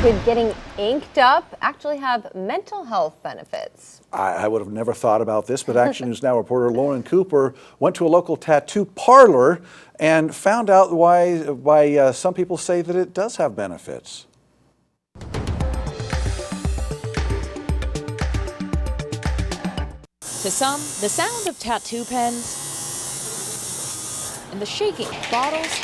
Could getting inked up actually have mental health benefits? I would have never thought about this, but Action News Now reporter Lauren Cooper went to a local tattoo parlor and found out why some people say that it does have benefits. To some, the sound of tattoo pens and the shaking of bottles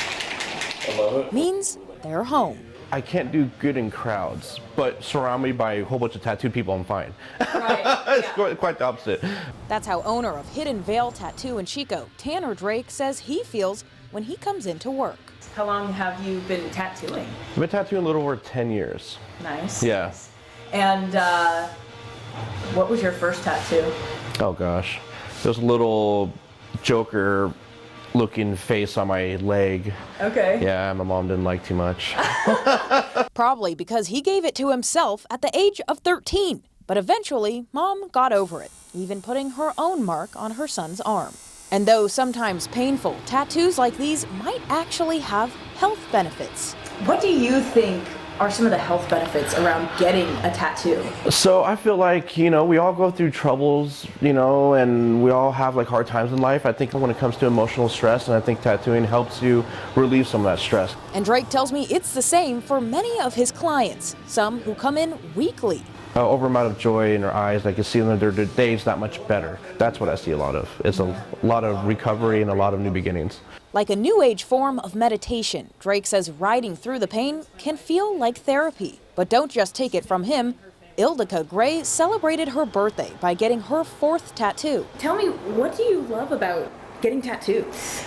means they're home. I can't do good in crowds, but surround me by a whole bunch of tattooed people, I'm fine. Right, It's quite the opposite. That's how owner of Hidden Veil Tattoo in Chico, Tanner Drake, says he feels when he comes into work. How long have you been tattooing? I've been tattooing a little over 10 years. Nice. Yeah. And what was your first tattoo? Oh gosh. There's a little Joker looking face on my leg. Okay. Yeah, my mom didn't like too much. Probably because he gave it to himself at the age of 13. But eventually, Mom got over it, even putting her own mark on her son's arm. And though sometimes painful, tattoos like these might actually have health benefits. What do you think are some of the health benefits around getting a tattoo? So I feel like, we all go through troubles, and we all have like hard times in life. I think when it comes to emotional stress, and I think tattooing helps you relieve some of that stress. And Drake tells me it's the same for many of his clients, some who come in weekly. Over amount of joy in their eyes, I can see them, their days that much better. That's what I see a lot of. It's a lot of recovery and a lot of new beginnings. Like a new age form of meditation, Drake says riding through the pain can feel like therapy. But don't just take it from him. Ildika Gray celebrated her birthday by getting her 4th tattoo. Tell me, what do you love about getting tattoos?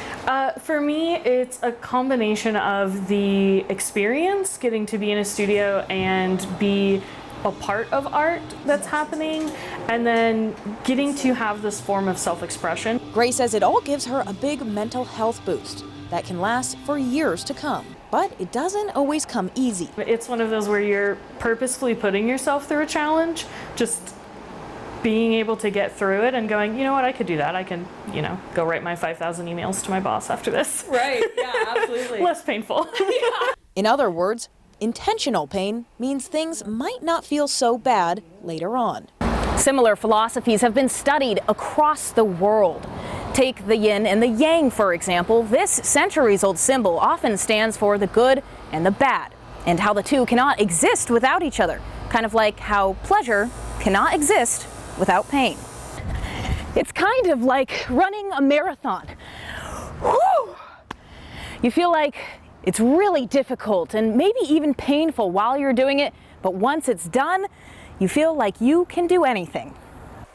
For me, it's a combination of the experience, getting to be in a studio and be a part of art that's happening, and then getting to have this form of self-expression. Gray says it all gives her a big mental health boost that can last for years to come. But it doesn't always come easy. It's one of those where you're purposefully putting yourself through a challenge, just being able to get through it and going, you know what, I could do that. I can, go write my 5,000 emails to my boss after this. Right, yeah, absolutely. Less painful. Yeah. In other words, intentional pain means things might not feel so bad later on. Similar philosophies have been studied across the world. Take the yin and the yang, for example. This centuries-old symbol often stands for the good and the bad, and how the two cannot exist without each other, kind of like how pleasure cannot exist without pain. It's kind of like running a marathon. Whew! You feel like it's really difficult and maybe even painful while you're doing it, but once it's done, you feel like you can do anything.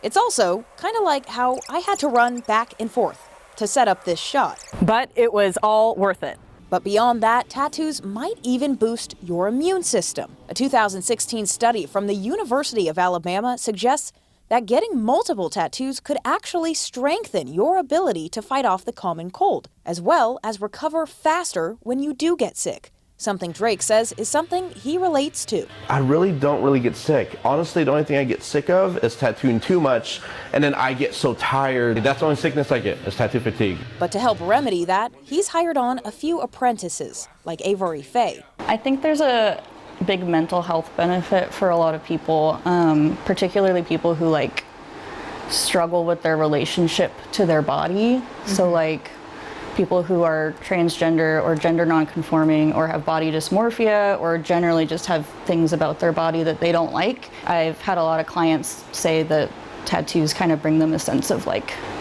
It's also kind of like how I had to run back and forth to set up this shot. But it was all worth it. But beyond that, tattoos might even boost your immune system. A 2016 study from the University of Alabama suggests that getting multiple tattoos could actually strengthen your ability to fight off the common cold, as well as recover faster when you do get sick. Something Drake says is something he relates to. I really don't get sick. Honestly, the only thing I get sick of is tattooing too much, and then I get so tired. That's the only sickness I get, is tattoo fatigue. But to help remedy that, he's hired on a few apprentices, like Avery Faye. I think there's a big mental health benefit for a lot of people, particularly people who struggle with their relationship to their body. Mm-hmm. So people who are transgender or gender nonconforming or have body dysmorphia or generally just have things about their body that they don't like. I've had a lot of clients say that tattoos kind of bring them a sense of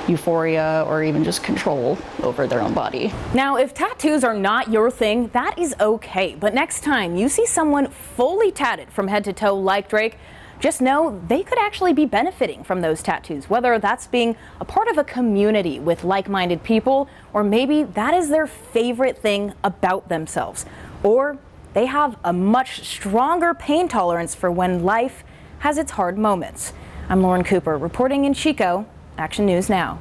euphoria or even just control over their own body. Now, if tattoos are not your thing, that is okay. But next time you see someone fully tatted from head to toe like Drake, just know they could actually be benefiting from those tattoos, whether that's being a part of a community with like-minded people, or maybe that is their favorite thing about themselves, or they have a much stronger pain tolerance for when life has its hard moments. I'm Lauren Cooper, reporting in Chico, Action News Now.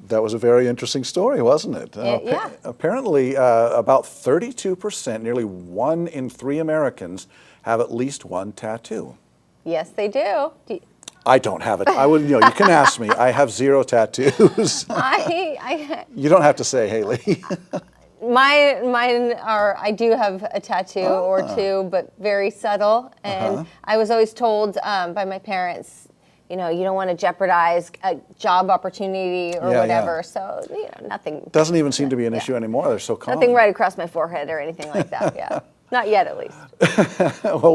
That was a very interesting story, wasn't it? Yeah. Apparently, about 32%, nearly 1 in 3 Americans, have at least one tattoo. Yes, they do. I don't have it. I would, you can ask me. I have 0 tattoos. You don't have to say, Haley. Mine are, I do have a tattoo or two, but very subtle. And I was always told by my parents, you know, you don't want to jeopardize a job opportunity or whatever. So, you know, nothing. Doesn't even seem to be an issue anymore. They're so common. Nothing right across my forehead or anything like that. Yeah. Not yet, at least. Well,